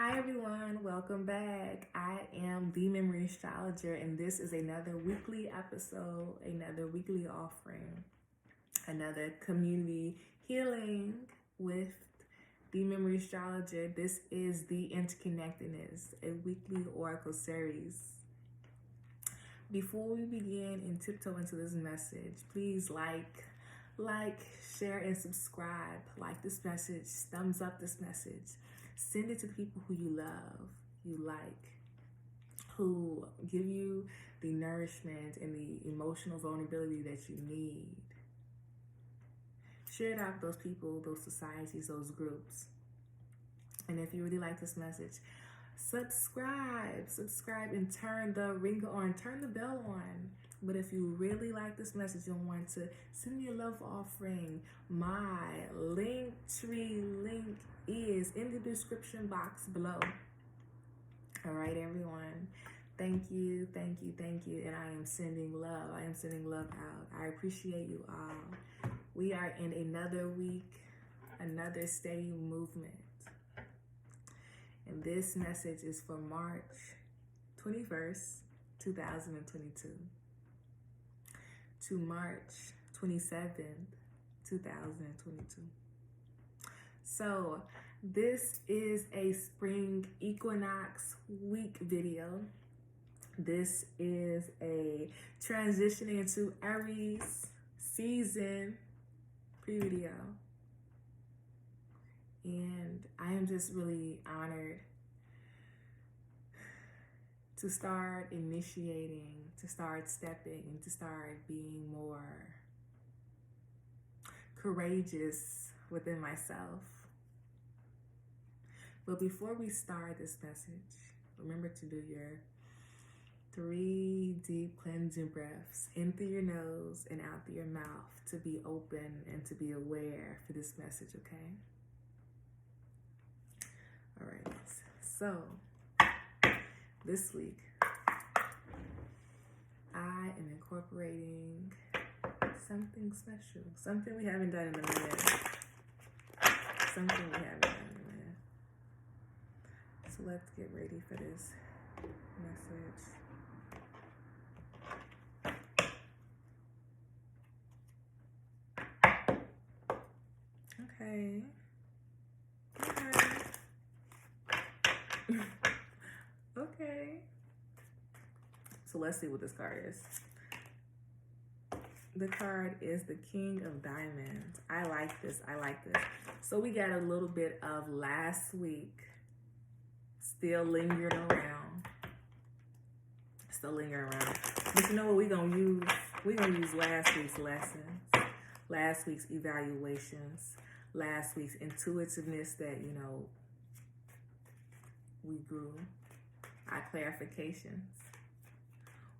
Hi everyone, welcome back. I am TheeMemoryAstrologer, and this is another weekly episode, another weekly offering, another community healing with TheeMemoryAstrologer. This is the Interconnected-ness, a weekly oracle series. Before we begin and tiptoe into this message, please like, share, and subscribe. Like this message, thumbs up this message. Send it to the people who you love, you like, who give you the nourishment and the emotional vulnerability that you need. Share it out with those people, those societies, those groups. And if you really like this message, subscribe and turn the ringer on, turn the bell on. But if you really like this message and want to send me a love offering, my Linktree link is in the description box below. All right, everyone. Thank you. And I am sending love. I am sending love out. I appreciate you all. We are in another week, another steady movement. And this message is for March 21st, 2022 to March 27th, 2022. So this is a spring equinox week video. This is a transition into Aries season pre-video. And I am just really honored to start initiating, to start stepping, and to start being more courageous within myself. But before we start this message, remember to do your 3 deep cleansing breaths in through your nose and out through your mouth to be open and to be aware for this message, okay? All right, so this week I am incorporating something special, something we haven't done in a minute. So let's get ready for this message. Okay. Okay. So let's see what this card is. The card is the King of Diamonds. I like this. So we got a little bit of last week still lingering around. But you know what we're gonna use? We're gonna use last week's lessons, last week's evaluations, last week's intuitiveness that, we grew, our clarifications.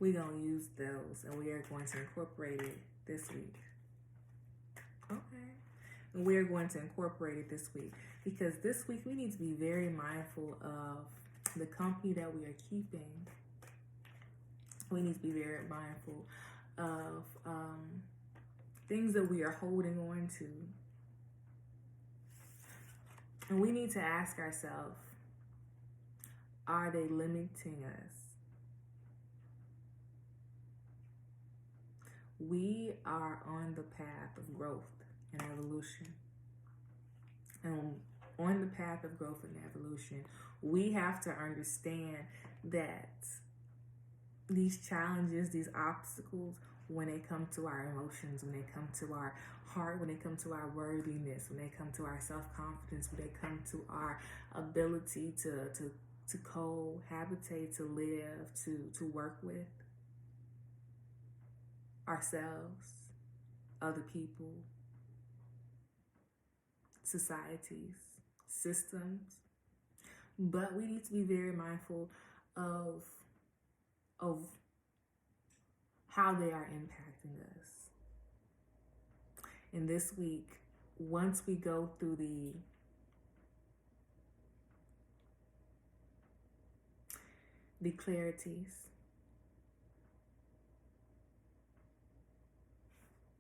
We're going to use those and we are going to incorporate it this week. Okay. And we are going to incorporate it this week because this week we need to be very mindful of the company that we are keeping. We need to be very mindful of things that we are holding on to. And we need to ask ourselves, are they limiting us? We are on the path of growth and evolution. And on the path of growth and evolution, we have to understand that these challenges, these obstacles, when they come to our emotions, when they come to our heart, when they come to our worthiness, when they come to our self-confidence, when they come to our ability to cohabitate, to live, to work with ourselves, other people, societies, systems. But we need to be very mindful of how they are impacting us. And this week, once we go through the clarities,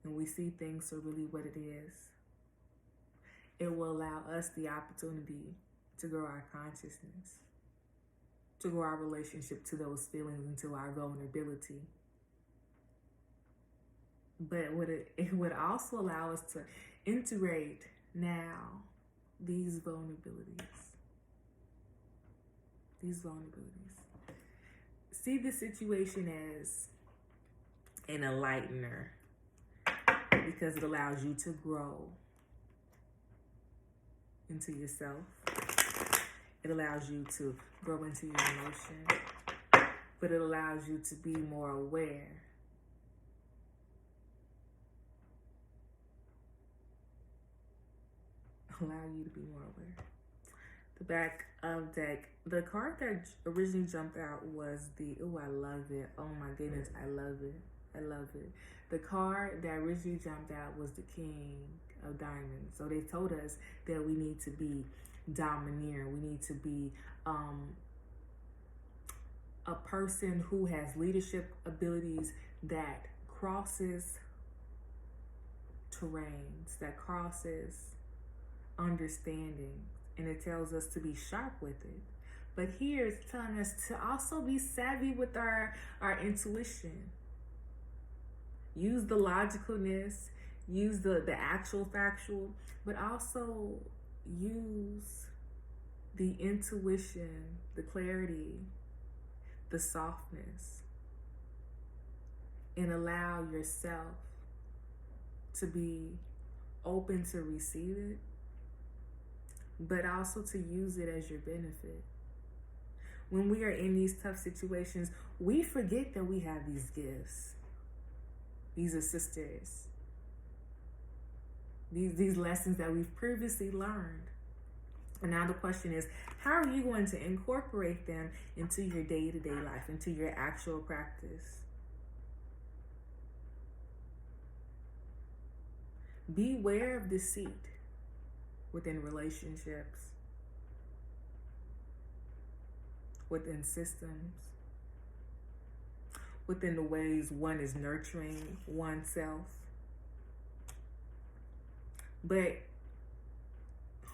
and we see things for really what it is, it will allow us the opportunity to grow our consciousness, to grow our relationship to those feelings and to our vulnerability. But it would also allow us to integrate now these vulnerabilities. See the situation as an enlightener, because it allows you to grow into yourself. It allows you to grow into your emotion, but it allows you to be more aware. Allow you to be more aware. The back of deck, the card that originally jumped out was I love it. Oh my goodness, I love it. The card that originally jumped out was the King of Diamonds. So they told us that we need to be domineering. We need to be a person who has leadership abilities that crosses terrains, that crosses understanding. And it tells us to be sharp with it. But here it's telling us to also be savvy with our intuition. Use the logicalness, use the actual factual, but also use the intuition, the clarity, the softness, and allow yourself to be open to receive it, but also to use it as your benefit. When we are in these tough situations, we forget that we have these gifts. These are sisters. These lessons that we've previously learned. And now the question is, how are you going to incorporate them into your day-to-day life, into your actual practice? Beware of deceit within relationships, within systems, within the ways one is nurturing oneself. But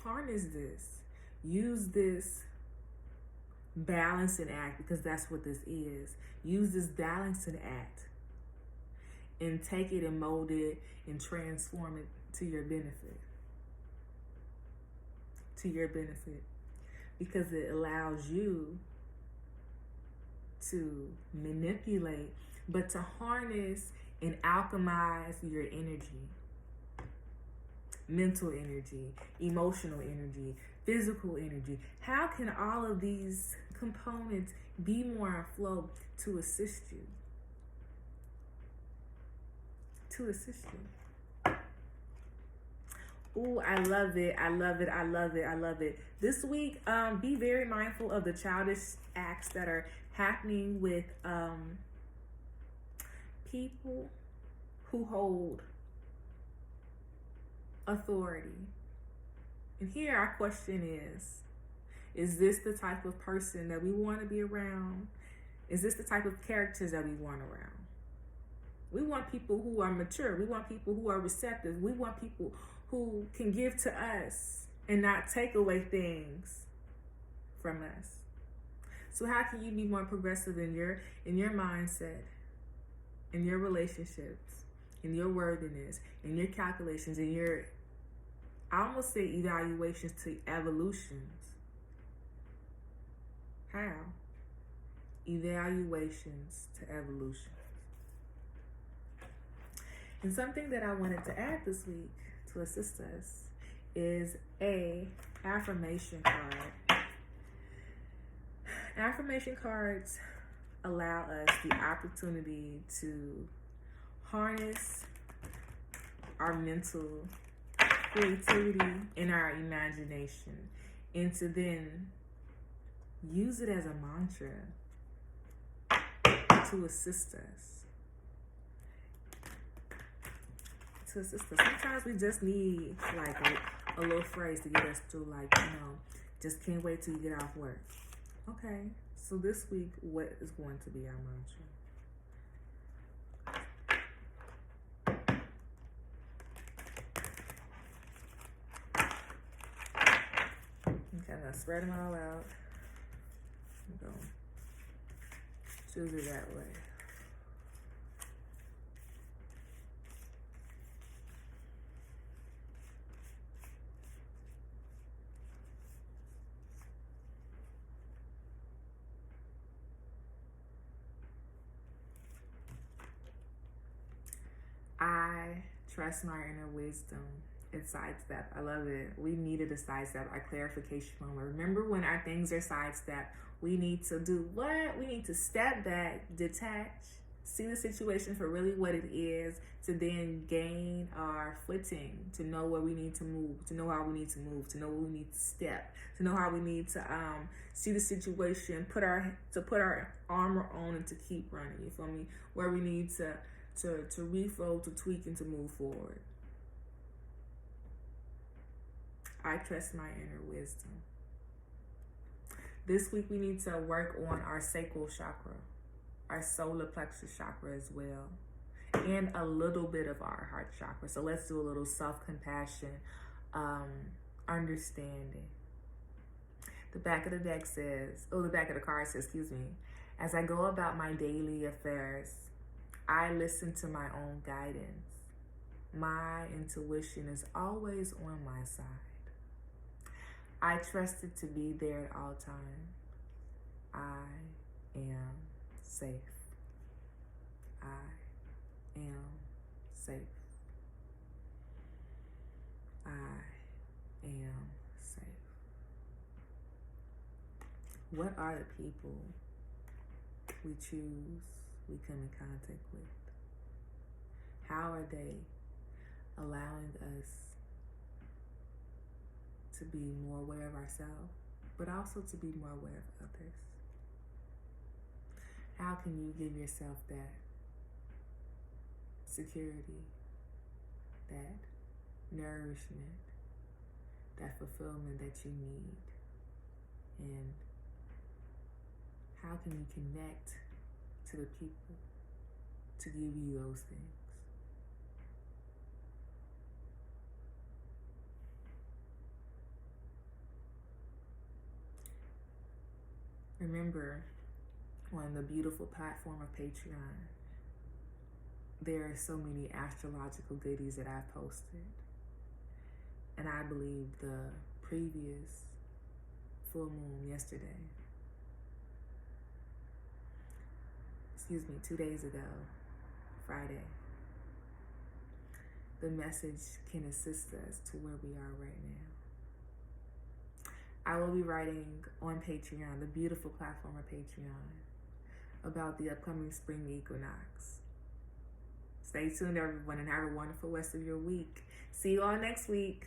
harness this. Use this balancing act, because that's what this is. Use this balancing act and take it and mold it and transform it to your benefit. To your benefit. Because it allows you to manipulate, but to harness and alchemize your energy. Mental energy, emotional energy, physical energy. How can all of these components be more in flow to assist you? To assist you. Ooh, I love it. I love it. I love it. I love it. This week, be very mindful of the childish acts that are happening with people who hold authority. And here our question is this the type of person that we want to be around? Is this the type of characters that we want around? We want people who are mature. We want people who are receptive. We want people who can give to us and not take away things from us. So how can you be more progressive in your mindset, in your relationships, in your worthiness, in your calculations, in your, I almost say evaluations to evolutions? How? Evaluations to evolutions. And something that I wanted to add this week to assist us is a affirmation card. Affirmation cards allow us the opportunity to harness our mental creativity and our imagination, and to then use it as a mantra to assist us. Sometimes we just need like a little phrase to get us through, like, just can't wait till you get off work. Okay, so this week, what is going to be our mantra? Okay, to spread them all out. I'm going to choose it that way. I trust my inner wisdom. It's sidestep. I love it. We needed a sidestep, our clarification moment. Remember, when our things are sidestepped, we need to do what? We need to step back, detach, see the situation for really what it is, to then gain our footing, to know where we need to move, to know how we need to move, to know where we need to step, to know how we need to see the situation, put our armor on and to keep running. You feel me? Where we need to refold, to tweak, and to move forward. I trust my inner wisdom. This week we need to work on our sacral chakra, our solar plexus chakra as well, and a little bit of our heart chakra. So let's do a little self-compassion, understanding. The back of the deck says, the back of the card says, excuse me, as I go about my daily affairs, I listen to my own guidance. My intuition is always on my side. I trust it to be there at all times. I am safe. I am safe. I am safe. What are the people we choose, we come in contact with? How are they allowing us to be more aware of ourselves, but also to be more aware of others? How can you give yourself that security, that nourishment, that fulfillment that you need? And how can you connect to the people to give you those things? Remember, on the beautiful platform of Patreon, there are so many astrological goodies that I've posted. And I believe the previous full moon yesterday, 2 days ago, Friday, the message can assist us to where we are right now. I will be writing on Patreon, the beautiful platform of Patreon, about the upcoming spring equinox. Stay tuned, everyone, and have a wonderful rest of your week. See you all next week.